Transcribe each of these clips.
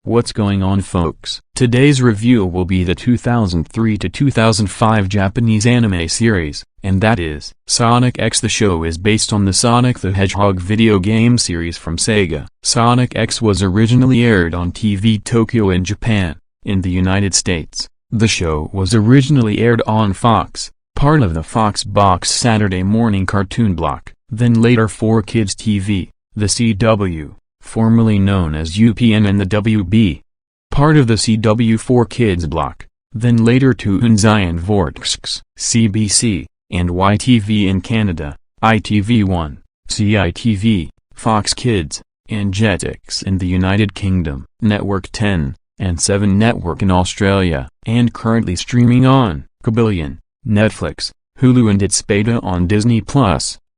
What's going on, folks? Today's review will be the 2003 to 2005 Japanese anime series, and that is Sonic X. The show is based on the Sonic the Hedgehog video game series from SEGA. Sonic X was originally aired on TV Tokyo in Japan. In the United States, the show was originally aired on Fox, part of the Fox Box Saturday morning cartoon block, then later 4Kids TV, the CW, formerly known as UPN, and the WB, part of the CW 4Kids block, then later Toonsai and Vortex, CBC, and YTV in Canada, ITV1, CITV, Fox Kids, and Jetix in the United Kingdom, Network 10, and 7 Network in Australia, and currently streaming on Kabillion, Netflix, Hulu and its beta on Disney+,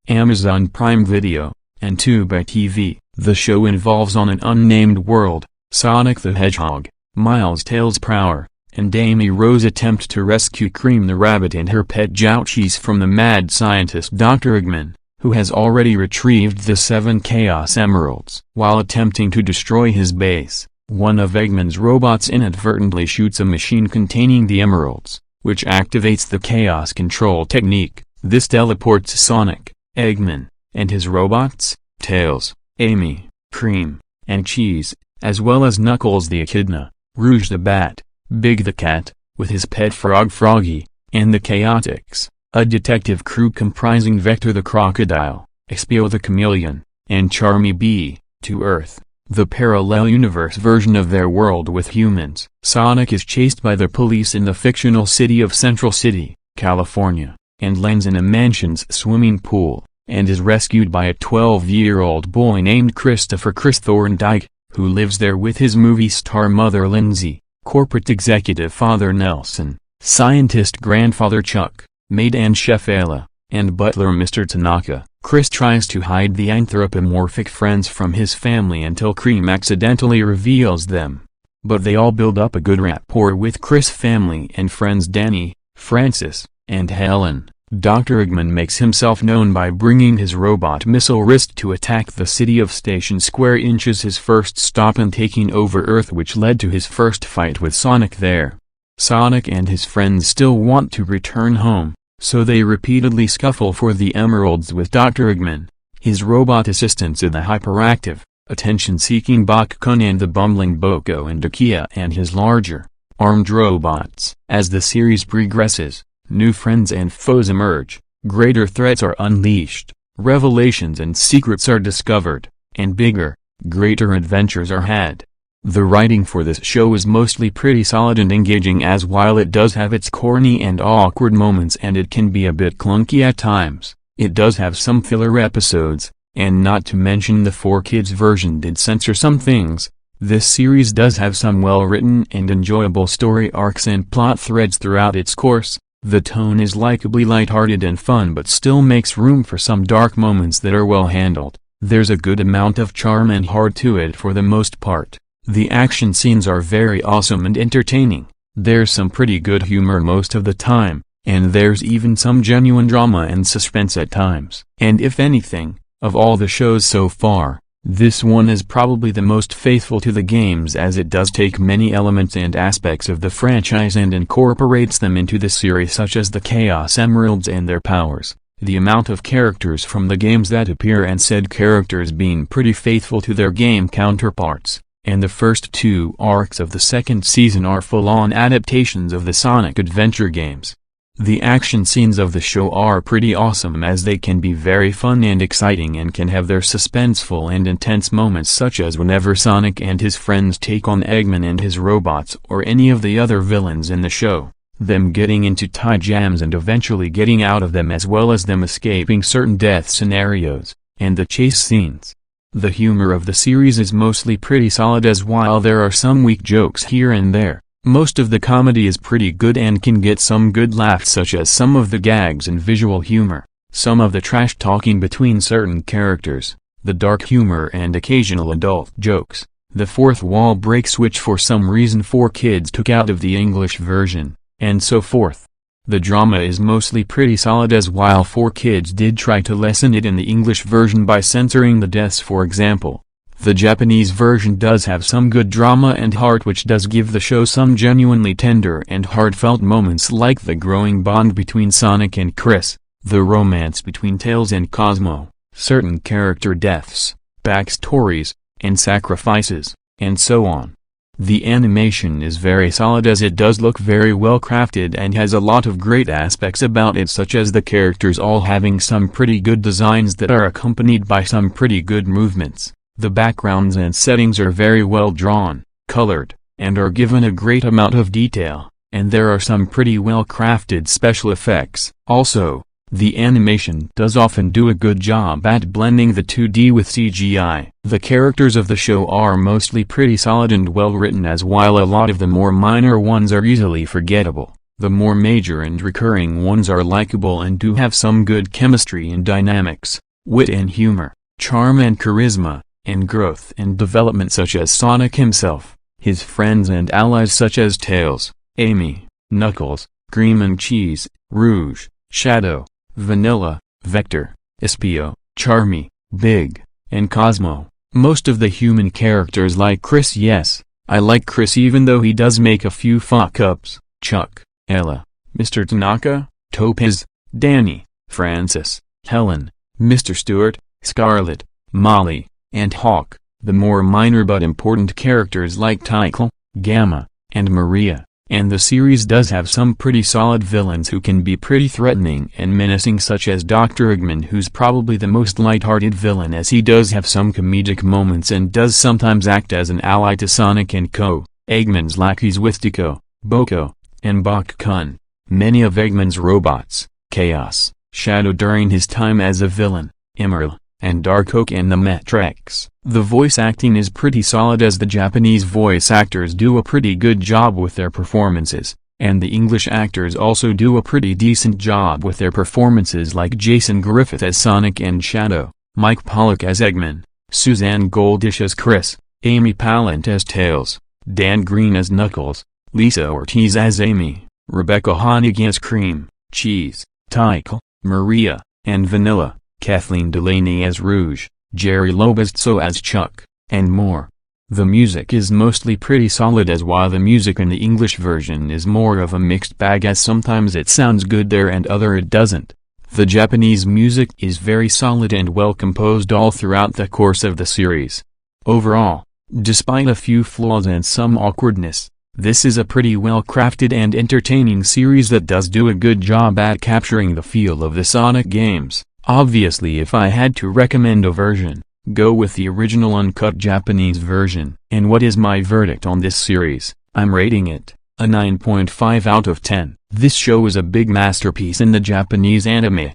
Amazon Prime Video, and Tubi TV. The show involves on an unnamed world, Sonic the Hedgehog, Miles Tails Prower, and Amy Rose attempt to rescue Cream the Rabbit and her pet Jouchies from the mad scientist Dr. Eggman, who has already retrieved the 7 Chaos Emeralds. While attempting to destroy his base, one of Eggman's robots inadvertently shoots a machine containing the emeralds, which activates the Chaos Control technique. This teleports Sonic, Eggman, and his robots, Tails, Amy, Cream, and Cheese, as well as Knuckles the Echidna, Rouge the Bat, Big the Cat, with his pet frog Froggy, and the Chaotix, a detective crew comprising Vector the Crocodile, Espio the Chameleon, and Charmy Bee, to Earth, the parallel universe version of their world with humans. Sonic is chased by the police in the fictional city of Central City, California, and lands in a mansion's swimming pool, and is rescued by a 12-year-old boy named Christopher Chris Thorndike, who lives there with his movie star mother Lindsay, corporate executive father Nelson, scientist grandfather Chuck, maid and chef Ayla, and butler Mr. Tanaka. Chris tries to hide the anthropomorphic friends from his family until Cream accidentally reveals them. But they all build up a good rapport with Chris' family and friends Danny, Francis, and Helen. Dr. Eggman makes himself known by bringing his robot missile wrist to attack the city of Station Square Inches, his first stop in taking over Earth, which led to his first fight with Sonic there. Sonic and his friends still want to return home, so they repeatedly scuffle for the emeralds with Dr. Eggman, his robot assistants the hyperactive, attention-seeking Bak-kun and the bumbling Boko and Dakia and his larger, armed robots. As the series progresses, new friends and foes emerge, greater threats are unleashed, revelations and secrets are discovered, and bigger, greater adventures are had. The writing for this show is mostly pretty solid and engaging, as while it does have its corny and awkward moments and it can be a bit clunky at times, it does have some filler episodes, and not to mention the 4Kids version did censor some things. This series does have some well-written and enjoyable story arcs and plot threads throughout its course. The tone is likably lighthearted and fun, but still makes room for some dark moments that are well handled. There's a good amount of charm and heart to it for the most part. The action scenes are very awesome and entertaining. There's some pretty good humor most of the time, and there's even some genuine drama and suspense at times. And if anything, of all the shows so far, this one is probably the most faithful to the games, as it does take many elements and aspects of the franchise and incorporates them into the series, such as the Chaos Emeralds and their powers, the amount of characters from the games that appear and said characters being pretty faithful to their game counterparts, and the first 2 arcs of the second season are full-on adaptations of the Sonic Adventure games. The action scenes of the show are pretty awesome, as they can be very fun and exciting and can have their suspenseful and intense moments, such as whenever Sonic and his friends take on Eggman and his robots or any of the other villains in the show, them getting into tie jams and eventually getting out of them, as well as them escaping certain death scenarios, and the chase scenes. The humor of the series is mostly pretty solid, as while there are some weak jokes here and there, most of the comedy is pretty good and can get some good laughs, such as some of the gags and visual humor, some of the trash talking between certain characters, the dark humor and occasional adult jokes, the fourth wall breaks which for some reason 4Kids took out of the English version, and so forth. The drama is mostly pretty solid, as while 4Kids did try to lessen it in the English version by censoring the deaths, for example, The Japanese version does have some good drama and heart, which does give the show some genuinely tender and heartfelt moments, like the growing bond between Sonic and Chris, the romance between Tails and Cosmo, certain character deaths, backstories, and sacrifices, and so on. The animation is very solid, as it does look very well crafted and has a lot of great aspects about it, such as the characters all having some pretty good designs that are accompanied by some pretty good movements. The backgrounds and settings are very well drawn, colored, and are given a great amount of detail, and there are some pretty well crafted special effects. Also, the animation does often do a good job at blending the 2D with CGI. The characters of the show are mostly pretty solid and well written, as while a lot of the more minor ones are easily forgettable, the more major and recurring ones are likable and do have some good chemistry and dynamics, wit and humor, charm and charisma, and growth and development, such as Sonic himself, his friends and allies such as Tails, Amy, Knuckles, Cream and Cheese, Rouge, Shadow, Vanilla, Vector, Espio, Charmy, Big, and Cosmo. Most of the human characters like Chris. Yes, I like Chris even though he does make a few fuck-ups. Chuck, Ella, Mr. Tanaka, Topaz, Danny, Francis, Helen, Mr. Stewart, Scarlet, Molly, and Hawk. The more minor but important characters like Tycho, Gamma, and Maria. And the series does have some pretty solid villains who can be pretty threatening and menacing, such as Dr. Eggman, who's probably the most light-hearted villain, as he does have some comedic moments and does sometimes act as an ally to Sonic and Co. Eggman's lackeys with Tico, Boko, and Bak-kun. Many of Eggman's robots, Chaos, Shadow during his time as a villain, Emerald, and Dark Oak and the Matrix. The voice acting is pretty solid, as the Japanese voice actors do a pretty good job with their performances, and the English actors also do a pretty decent job with their performances, like Jason Griffith as Sonic and Shadow, Mike Pollock as Eggman, Suzanne Goldish as Chris, Amy Pallant as Tails, Dan Green as Knuckles, Lisa Ortiz as Amy, Rebecca Honig as Cream, Cheese, Tycho, Maria, and Vanilla, Kathleen Delaney as Rouge, Jerry Lobezzo as Chuck, and more. The music is mostly pretty solid, as while the music in the English version is more of a mixed bag, as sometimes it sounds good there and other it doesn't. The Japanese music is very solid and well composed all throughout the course of the series. Overall, despite a few flaws and some awkwardness, this is a pretty well crafted and entertaining series that does do a good job at capturing the feel of the Sonic games. Obviously, if I had to recommend a version, go with the original uncut Japanese version. And what is my verdict on this series? I'm rating it a 9.5 out of 10. This show is a big masterpiece in the Japanese anime.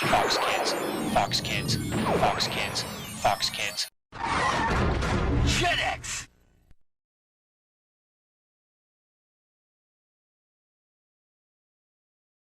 Fox Kids, Fox Kids, Fox Kids, Fox Kids.